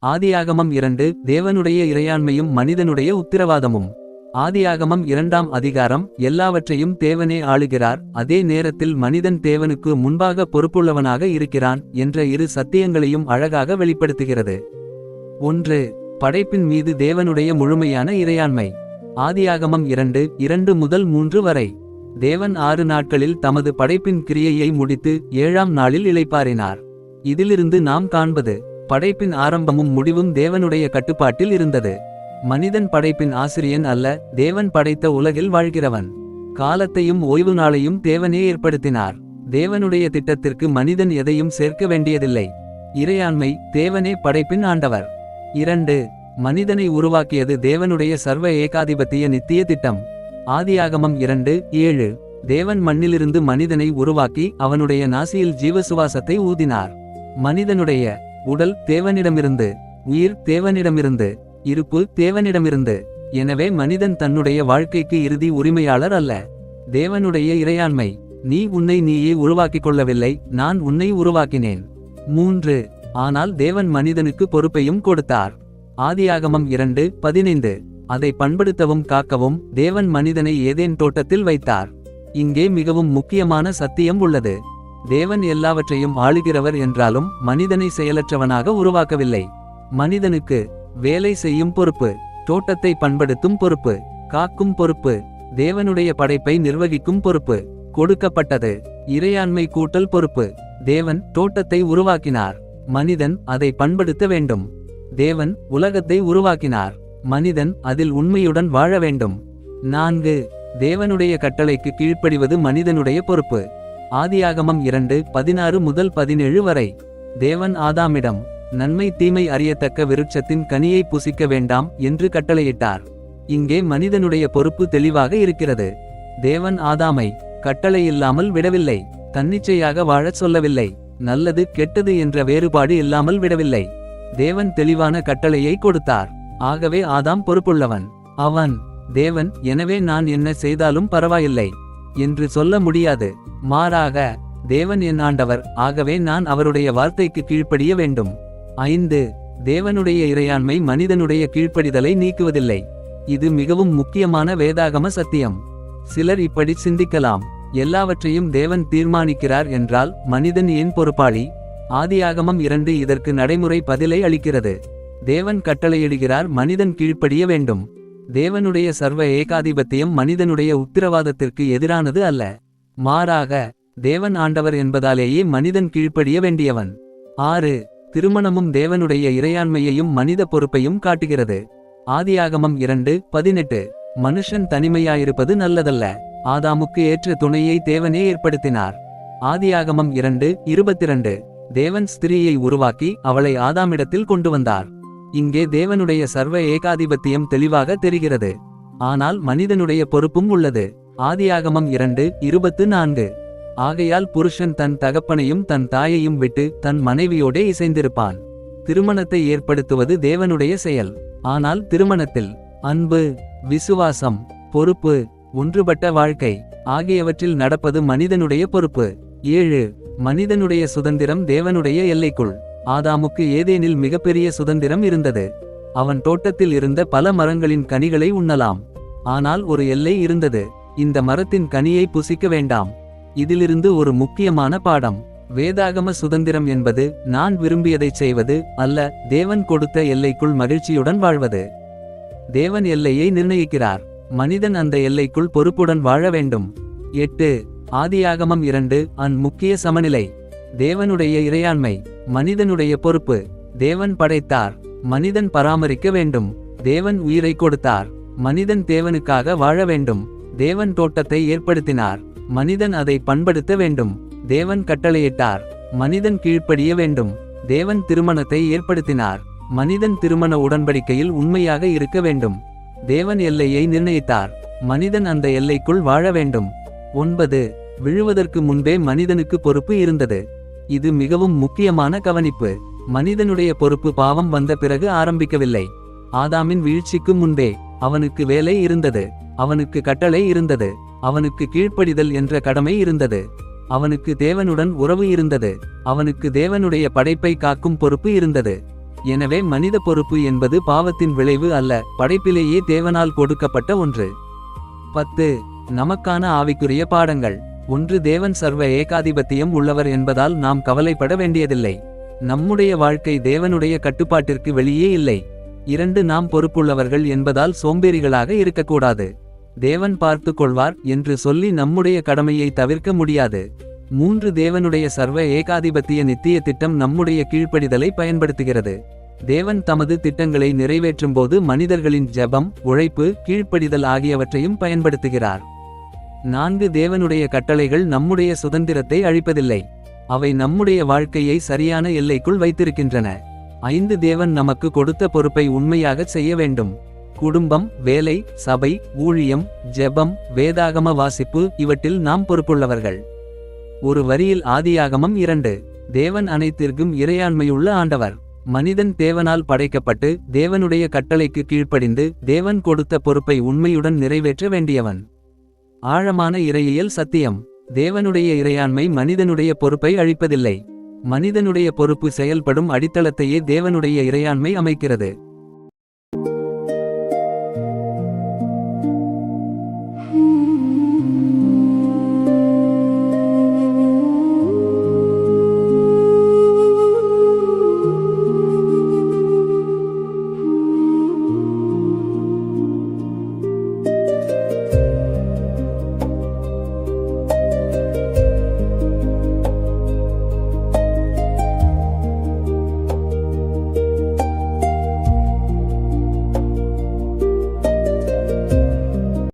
ஆதியாகமம் 2 தேவனுடைய இறையாண்மையும் மனிதனுடைய உத்திரவாதமும். ஆதியாகமம் 2ஆம் அதிகாரம் எல்லாவற்றையும் தேவனே ஆளுகிறார், அதே நேரத்தில் மனிதன் தேவனுக்கு முன்பாக பொறுப்புள்ளவனாக இருக்கிறான் என்ற இரு சத்தியங்களையும் அழகாக வெளிப்படுத்துகிறது. 1. படைப்பின் மீது தேவனுடைய முழுமையான இறையாண்மை. ஆதியாகமம் 2:2 முதல் 3 வரை. தேவன் 6 நாட்களில் தமது படைப்பின் கிரியையை முடித்து 7ஆம் நாளில் இளைப்பாறினார். இதிலிருந்து நாம் காண்பது, படைப்பின் ஆரம்பமும் முடிவும் தேவனுடைய கட்டுப்பாட்டில் இருந்தது. மனிதன் படைப்பின் ஆசிரியன் அல்ல, தேவன் படைத்த உலகில் வாழ்கிறவன். காலத்தையும் ஓய்வு நாளையும் தேவனே ஏற்படுத்தினார். தேவனுடைய திட்டத்திற்கு மனிதன் எதையும் சேர்க்க வேண்டியதில்லை. இறையாண்மை, தேவனே படைப்பின் ஆண்டவர். 2. மனிதனை உருவாக்கியது தேவனுடைய சர்வ ஏகாதிபத்திய நித்திய திட்டம். ஆதியாகமம் 2:7. தேவன் மண்ணிலிருந்து மனிதனை உருவாக்கி அவனுடைய நாசியில் ஜீவசுவாசத்தை ஊதினார். மனிதனுடைய உடல் தேவனிடமிருந்து, உயிர் தேவனிடமிருந்து, இருப்பு தேவனிடமிருந்து. எனவே மனிதன் தன்னுடைய வாழ்க்கைக்கு இறுதி உரிமையாளர் அல்ல. தேவனுடைய இறையாண்மை, நீ உன்னை நீயே உருவாக்கிக் கொள்ளவில்லை, நான் உன்னை உருவாக்கினேன். 3. ஆனால் தேவன் மனிதனுக்கு பொறுப்பையும் கொடுத்தார். ஆதியாகமம் 2:15. அதை பண்படுத்தவும் காக்கவும் தேவன் மனிதனை ஏதேன் தோட்டத்தில் வைத்தார். இங்கே மிகவும் முக்கியமான சத்தியம் உள்ளது. தேவன் எல்லாவற்றையும் ஆளுகிறவர் என்றாலும் மனிதனை செயலற்றவனாக உருவாக்கவில்லை. மனிதனுக்கு வேலை செய்யும் பொறுப்பு, தோட்டத்தை பண்படுத்தும் பொறுப்பு, காக்கும் பொறுப்பு, தேவனுடைய படைப்பை நிர்வகிக்கும் பொறுப்பு கொடுக்கப்பட்டது. இறையாண்மை கூட்டல் பொறுப்பு. தேவன் தோட்டத்தை உருவாக்கினார், மனிதன் அதை பண்படுத்த வேண்டும். தேவன் உலகத்தை உருவாக்கினார், மனிதன் அதில் உண்மையுடன் வாழ வேண்டும். 4. தேவனுடைய கட்டளைக்கு கீழ்ப்படிவது மனிதனுடைய பொறுப்பு. ஆதியாகமம் 2:16 முதல் 17 வரை. தேவன் ஆதாமிடம் நன்மை தீமை அறியத்தக்க விருட்சத்தின் கனியை புசிக்க வேண்டாம் என்று கட்டளையிட்டார். இங்கே மனிதனுடைய பொறுப்பு தெளிவாக இருக்கிறது. தேவன் ஆதாமை கட்டளையில்லாமல் விடவில்லை, தன்னிச்சையாக வாழச் சொல்லவில்லை, நல்லது கெட்டது என்ற வேறுபாடு இல்லாமல் விடவில்லை. தேவன் தெளிவான கட்டளையை கொடுத்தார். ஆகவே ஆதாம் பொறுப்புள்ளவன். அவன் தேவன் எனவே நான் என்ன செய்தாலும் பரவாயில்லை என்று சொல்ல முடியாது. மாறாக தேவன் என் ஆண்டவர், ஆகவே நான் அவருடைய வார்த்தைக்கு கீழ்ப்படிய வேண்டும். 5. தேவனுடைய இறையாண்மை மனிதனுடைய கீழ்ப்படிதலை நீக்குவதில்லை. இது மிகவும் முக்கியமான வேதாகம சத்தியம். சிலர் இப்படி சிந்திக்கலாம், எல்லாவற்றையும் தேவன் தீர்மானிக்கிறார் என்றால் மனிதன் ஏன் பொறுப்பாளி? ஆதியாகமம் 2 இதற்கு நடைமுறை பதிலை அளிக்கிறது. தேவன் கட்டளையிடுகிறார், மனிதன் கீழ்ப்படிய வேண்டும். தேவனுடைய சர்வ ஏகாதிபத்தியம் மனிதனுடைய உத்திரவாதத்திற்கு எதிரானது அல்ல. மாறாக தேவன் ஆண்டவர் என்பதாலேயே மனிதன் கீழ்ப்படிய வேண்டியவன். 6. திருமணமும் தேவனுடைய இறையாண்மையையும் மனித பொறுப்பையும் காட்டுகிறது. ஆதியாகமம் 2:18. மனுஷன் தனிமையாயிருப்பது நல்லதல்ல, ஆதாமுக்கு ஏற்ற துணையை தேவனே ஏற்படுத்தினார். ஆதியாகமம் 2:22. தேவன் ஸ்திரீயை உருவாக்கி அவளை ஆதாமிடத்தில் கொண்டு வந்தார். இங்கே தேவனுடைய சர்வ ஏகாதிபத்தியம் தெளிவாக தெரிகிறது. ஆனால் மனிதனுடைய பொறுப்பும் உள்ளது. ஆதியாகமம் 2:24. ஆகையால் புருஷன் தன் தகப்பனையும் தன் தாயையும் விட்டு தன் மனைவியோடே இசைந்திருப்பான். திருமணத்தை ஏற்படுத்துவது தேவனுடைய செயல். ஆனால் திருமணத்தில் அன்பு, விசுவாசம், பொறுப்பு, ஒன்றுபட்ட வாழ்க்கை ஆகியவற்றில் நடப்பது மனிதனுடைய பொறுப்பு. 7. மனிதனுடைய சுதந்திரம் தேவனுடைய எல்லைக்குள். ஆதாமுக்கு ஏதேனில் மிகப்பெரிய சுதந்திரம் இருந்தது. அவன் தோட்டத்தில் இருந்த பல மரங்களின் கனிகளை உண்ணலாம். ஆனால் ஒரு எல்லை இருந்தது, இந்த மரத்தின் கனியை புசிக்க வேண்டாம். இதிலிருந்து ஒரு முக்கியமான பாடம். வேதாகம சுதந்திரம் என்பது நான் விரும்பியதைச் செய்வது அல்ல, தேவன் கொடுத்த எல்லைக்குள் மகிழ்ச்சியுடன் வாழ்வது. தேவன் எல்லையை நிர்ணயிக்கிறார், மனிதன் அந்த எல்லைக்குள் பொறுப்புடன் வாழ வேண்டும். 8. ஆதியாகமம் 2 முக்கிய சமநிலை. தேவனுடைய இறையாண்மை, மனிதனுடைய பொறுப்பு. தேவன் படைத்தார், மனிதன் பராமரிக்க வேண்டும். தேவன் உயிரை கொடுத்தார், மனிதன் தேவனுக்காக வாழ வேண்டும். தேவன் தோட்டத்தை ஏற்படுத்தினார், மனிதன் அதை பண்படுத்த வேண்டும். தேவன் கட்டளையிட்டார், மனிதன் கீழ்ப்படிய வேண்டும். தேவன் திருமணத்தை ஏற்படுத்தினார், மனிதன் திருமண உடன்படிக்கையில் உண்மையாக இருக்க வேண்டும். தேவன் எல்லையை நிர்ணயித்தார், மனிதன் அந்த எல்லைக்குள் வாழ வேண்டும். 9. விழுவதற்கு முன்பே மனிதனுக்கு பொறுப்பு இருந்தது. இது மிகவும் முக்கியமான கவனிப்பு. மனிதனுடைய பொறுப்பு பாவம் வந்த பிறகு ஆரம்பிக்கவில்லை. ஆதாமின் வீழ்ச்சிக்கு முன்பே அவனுக்கு வேலை இருந்தது, அவனுக்கு கட்டளை இருந்தது, அவனுக்கு கீழ்ப்படிதல் என்ற கடமை இருந்தது, அவனுக்கு தேவனுடன் உறவு இருந்தது, அவனுக்கு தேவனுடைய படைப்பை காக்கும் பொறுப்பு இருந்தது. எனவே மனித பொறுப்பு என்பது பாவத்தின் விளைவு அல்ல, படைப்பிலேயே தேவனால் கொடுக்கப்பட்ட ஒன்று. 10. நமக்கான ஆவிக்குரிய பாடங்கள். 1. தேவன் சர்வ ஏகாதிபத்தியம் உள்ளவர் என்பதால் நாம் கவலைப்பட வேண்டியதில்லை. நம்முடைய வாழ்க்கை தேவனுடைய கட்டுப்பாட்டிற்கு வெளியே இல்லை. 2. நாம் பொறுப்புள்ளவர்கள் என்பதால் சோம்பேறிகளாக இருக்கக்கூடாது. தேவன் பார்த்து கொள்வார் என்று சொல்லி நம்முடைய கடமையை தவிர்க்க முடியாது. 3. தேவனுடைய சர்வ ஏகாதிபத்திய நித்திய திட்டம் நம்முடைய கீழ்ப்படிதலை பயன்படுத்துகிறது. தேவன் தமது திட்டங்களை நிறைவேற்றும்போது மனிதர்களின் ஜெபம், உழைப்பு, கீழ்ப்படிதல் ஆகியவற்றையும் பயன்படுத்துகிறார். 4. தேவனுடைய கட்டளைகள் நம்முடைய சுதந்திரத்தை அழிப்பதில்லை. அவை நம்முடைய வாழ்க்கையை சரியான எல்லைக்குள் வைத்திருக்கின்றன. 5. தேவன் நமக்கு கொடுத்த பொறுப்பை உண்மையாகச் செய்ய வேண்டும். குடும்பம், வேலை, சபை, ஊழியம், ஜெபம், வேதாகம வாசிப்பு இவற்றில் நாம் பொறுப்புள்ளவர்கள். ஒரு வரியில் ஆதியாகமம் 2. தேவன் அனைத்திற்கும் இறையாண்மையுள்ள ஆண்டவர். மனிதன் தேவனால் படைக்கப்பட்டு தேவனுடைய கட்டளைக்கு கீழ்ப்படிந்து தேவன் கொடுத்த பொறுப்பை உண்மையுடன் நிறைவேற்ற வேண்டியவன். ஆழமான இறையியல் சத்தியம். தேவனுடைய இறையாண்மை மனிதனுடைய பொறுப்பை அழிப்பதில்லை. மனிதனுடைய பொறுப்பு செயல்படும் அடித்தளத்தையே தேவனுடைய இறையாண்மை அமைக்கிறது.